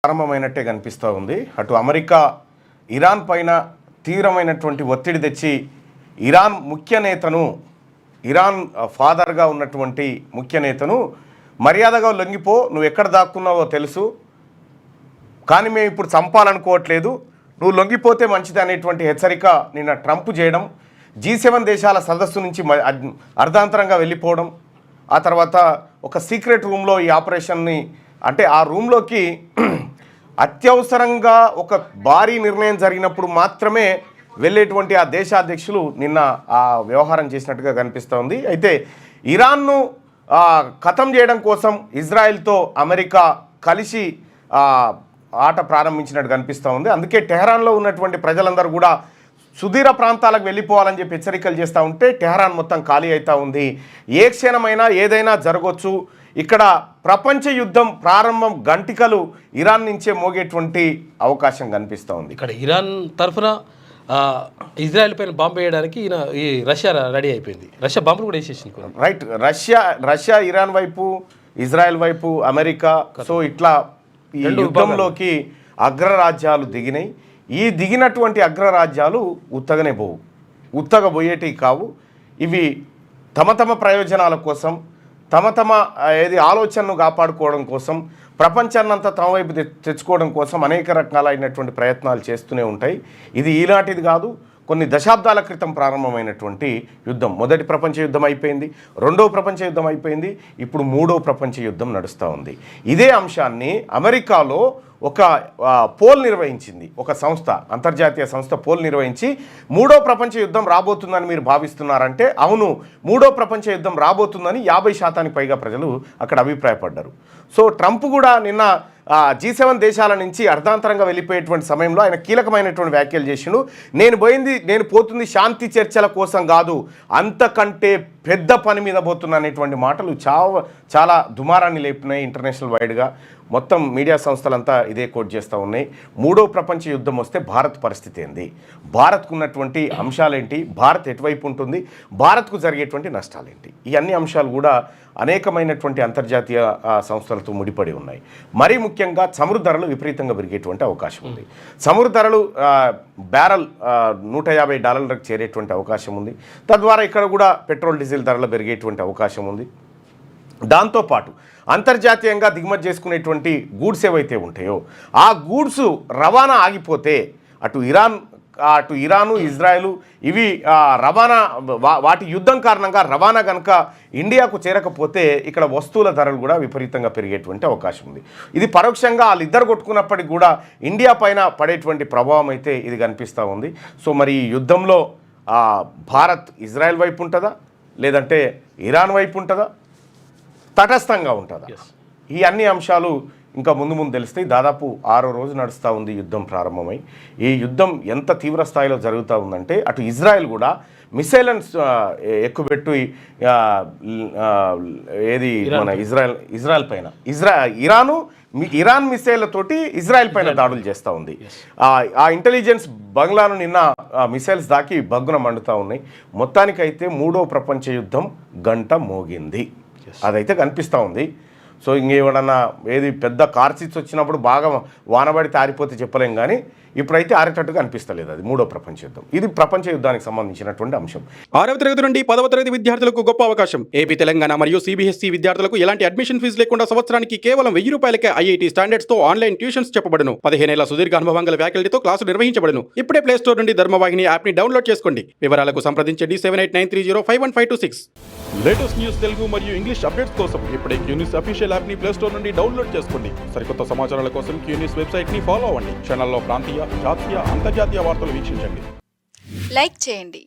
ప్రారంభమైనట్టే కనిపిస్తూ ఉంది. అటు అమెరికా ఇరాన్ పైన తీవ్రమైనటువంటి ఒత్తిడి తెచ్చి ఇరాన్ ఫాదర్గా ఉన్నటువంటి ముఖ్య నేతను మర్యాదగా లొంగిపో, నువ్వు ఎక్కడ దాక్కున్నావో తెలుసు, కానీ మేము ఇప్పుడు చంపాలనుకోవట్లేదు, నువ్వు లొంగిపోతే మంచిది అనేటువంటి హెచ్చరిక నిన్న ట్రంప్ చేయడం, G7 దేశాల సదస్సు నుంచి అర్ధాంతరంగా వెళ్ళిపోవడం, ఆ తర్వాత ఒక సీక్రెట్ రూమ్లో ఈ ఆపరేషన్ని, అంటే ఆ రూమ్లోకి అత్యవసరంగా ఒక భారీ నిర్ణయం జరిగినప్పుడు మాత్రమే వెళ్ళేటువంటి ఆ దేశాధ్యక్షులు నిన్న ఆ వ్యవహారం చేసినట్టుగా కనిపిస్తూ ఉంది. అయితే ఇరాన్ను ఖతం చేయడం కోసం ఇజ్రాయెల్తో అమెరికా కలిసి ఆట ప్రారంభించినట్టు కనిపిస్తూ ఉంది. అందుకే టెహరాన్లో ఉన్నటువంటి ప్రజలందరూ కూడా సుదూర ప్రాంతాలకు వెళ్ళిపోవాలని చెప్పి హెచ్చరికలు చేస్తూ ఉంటే టెహరాన్ మొత్తం ఖాళీ అవుతూ ఉంది. ఏ క్షణమైనా ఏదైనా జరగవచ్చు. ఇక్కడ ప్రపంచ యుద్ధం ప్రారంభం గంటికలు ఇరాన్ నుంచే మోగేటువంటి అవకాశం కనిపిస్తూ ఉంది. ఇక్కడ ఇరాన్ తరఫున ఇజ్రాయెల్ పైన బాంబు వేయడానికి ఈ రష్యా రెడీ అయిపోయింది. రష్యా బాంబులు కూడా వేసేసింది. రైట్, రష్యా ఇరాన్ వైపు, ఇజ్రాయెల్ వైపు అమెరికా, సో ఇట్లా ఈ యుద్ధంలోకి అగ్రరాజ్యాలు దిగినాయి. ఈ దిగినటువంటి అగ్రరాజ్యాలు ఉత్తగా పోయేటివి కావు. ఇవి తమ ప్రయోజనాల కోసం, తమ ఆలోచనను కాపాడుకోవడం కోసం, ప్రపంచాన్నంతా తమ వైపు తెచ్చుకోవడం కోసం అనేక రకాలైనటువంటి ప్రయత్నాలు చేస్తూనే ఉంటాయి. ఇది ఈనాటిది కాదు, కొన్ని దశాబ్దాల క్రితం ప్రారంభమైనటువంటి యుద్ధం. మొదటి ప్రపంచ యుద్ధం అయిపోయింది, రెండవ ప్రపంచ యుద్ధం అయిపోయింది, ఇప్పుడు మూడవ ప్రపంచ యుద్ధం నడుస్తూ ఉంది. ఇదే అంశాన్ని అమెరికాలో ఒక పోల్ నిర్వహించింది, ఒక సంస్థ, అంతర్జాతీయ సంస్థ పోల్ నిర్వహించి మూడో ప్రపంచ యుద్ధం రాబోతుందని మీరు భావిస్తున్నారంటే అవును, మూడో ప్రపంచ యుద్ధం రాబోతుందని 50% పైగా ప్రజలు అక్కడ అభిప్రాయపడ్డారు. సో ట్రంప్ కూడా నిన్న G7 దేశాల నుంచి అర్ధాంతరంగా వెళ్ళిపోయేటువంటి సమయంలో ఆయన కీలకమైనటువంటి వ్యాఖ్యలు చేసిండు. నేను పోతుంది శాంతి చర్చల కోసం కాదు, అంతకంటే పెద్ద పని మీద పోతున్నా అనేటువంటి మాటలు చాలా దుమారాన్ని లేపినాయి ఇంటర్నేషనల్ వైడ్గా. మొత్తం మీడియా సంస్థలంతా ఇదే కోట్ చేస్తూ ఉన్నాయి. మూడో ప్రపంచ యుద్ధం వస్తే భారత్ పరిస్థితి ఏంది, భారత్కు ఉన్నటువంటి అంశాలేంటి, భారత్ ఎటువైపు ఉంటుంది, భారత్కు జరిగేటువంటి నష్టాలేంటి, ఈ అన్ని అంశాలు కూడా అనేకమైనటువంటి అంతర్జాతీయ సంస్థలతో ముడిపడి ఉన్నాయి. మరీ ముఖ్యంగా చమురు ధరలు విపరీతంగా పెరిగేటువంటి అవకాశం ఉంది. చమురు ధరలు బ్యారల్ $150 చేరేటువంటి అవకాశం ఉంది. తద్వారా ఇక్కడ కూడా పెట్రోల్ డీజిల్ ధరలు పెరిగేటువంటి అవకాశం ఉంది. దాంతోపాటు అంతర్జాతీయంగా దిగుమతి చేసుకునేటువంటి గూడ్స్ ఏవైతే ఉంటాయో ఆ గూడ్స్ రవాణా ఆగిపోతే అటు ఇరాను, ఇజ్రాయెల్ ఇవి రవాణా వాటి యుద్ధం కారణంగా రవాణా కనుక ఇండియాకు చేరకపోతే ఇక్కడ వస్తువుల ధరలు కూడా విపరీతంగా పెరిగేటువంటి అవకాశం ఉంది. ఇది పరోక్షంగా వాళ్ళిద్దరు కొట్టుకున్నప్పటికీ కూడా ఇండియా పైన పడేటువంటి ప్రభావం అయితే ఇది కనిపిస్తూ ఉంది. సో మరి ఈ యుద్ధంలో భారత్ ఇజ్రాయెల్ వైపు ఉంటుందా, లేదంటే ఇరాన్ వైపు ఉంటుందా, తటస్థంగా ఉంటుందా, ఈ అన్ని అంశాలు ఇంకా ముందు తెలుస్తాయి. దాదాపు 6వ రోజు నడుస్తూ ఉంది యుద్ధం ప్రారంభమై. ఈ యుద్ధం ఎంత తీవ్ర స్థాయిలో జరుగుతూ ఉందంటే అటు ఇజ్రాయెల్ కూడా మిసైలను ఎక్కుపెట్టి ఏది మన ఇజ్రాయెల్ పైన ఇరాన్ మిసైళ్లతోటి ఇజ్రాయెల్ పైన దాడులు చేస్తూ ఉంది. ఆ ఇంటెలిజెన్స్ బంగ్లాను నిన్న మిసైల్స్ దాకి బగ్గున మండుతూ ఉన్నాయి. మొత్తానికైతే మూడో ప్రపంచ యుద్ధం గంట మోగింది, అదైతే కనిపిస్తూ ఉంది. సో ఇంకేమన్నా ఏది పెద్ద కార్చిట్స్ వచ్చినప్పుడు బాగా వానబడి తారిపోతే చెప్పలేం, కానీ ఇప్పుడైతే ఆరేటట్టుగా అనిపిస్తలేదు. అది మూడో ప్రపంచ యుద్ధం. ఇది ప్రపంచ యుద్ధానికి సంబంధించినటువంటి అంశం. 6వ తరగతి నుండి 10వ తరగతి విద్యార్థులకు గొప్ప అవకాశం. ఏపీ, తెలంగాణ మరియు CBSE విద్యార్థులకు ఎలాంటి అడ్మిషన్ ఫీజు లేకుండా సంవత్సరానికి కేవలం ₹1000 IIT స్టాండర్డ్స్ తో ఆన్లైన్ ట్యూషన్స్ చెప్పబడును. 15 ఏళ్ల సుదీర్ఘ అనుభవం గల ఫ్యాకల్టీతో క్లాసు నిర్వహించబడును. ఇప్పుడే ప్లే స్టోర్ నుండి ధర్మవాహిని యాప్ ని డౌన్లోడ్ చేసుకోండి. వివరాలకు సంప్రదించండి 7893051526. లేటెస్ట్ న్యూస్ తెలుగు మరియు ఇంగ్లీష్ అప్డేట్స్ కోసం ఇప్పుడే క్యూన్యూస్ అఫీషియల్ యాప్ ని ప్లే స్టోర్ నుండి డౌన్లోడ్ చేసుకోండి. సరికొత్త సమాచారాల కోసం క్యూన్యూస్ వెబ్సైట్ ని ఫాలో అవ్వండి. ఛానల్లో ప్రాంతీయ, జాతీయ, అంతర్జాతీయ వార్తలు వీక్షించండి. లైక్ చేయండి,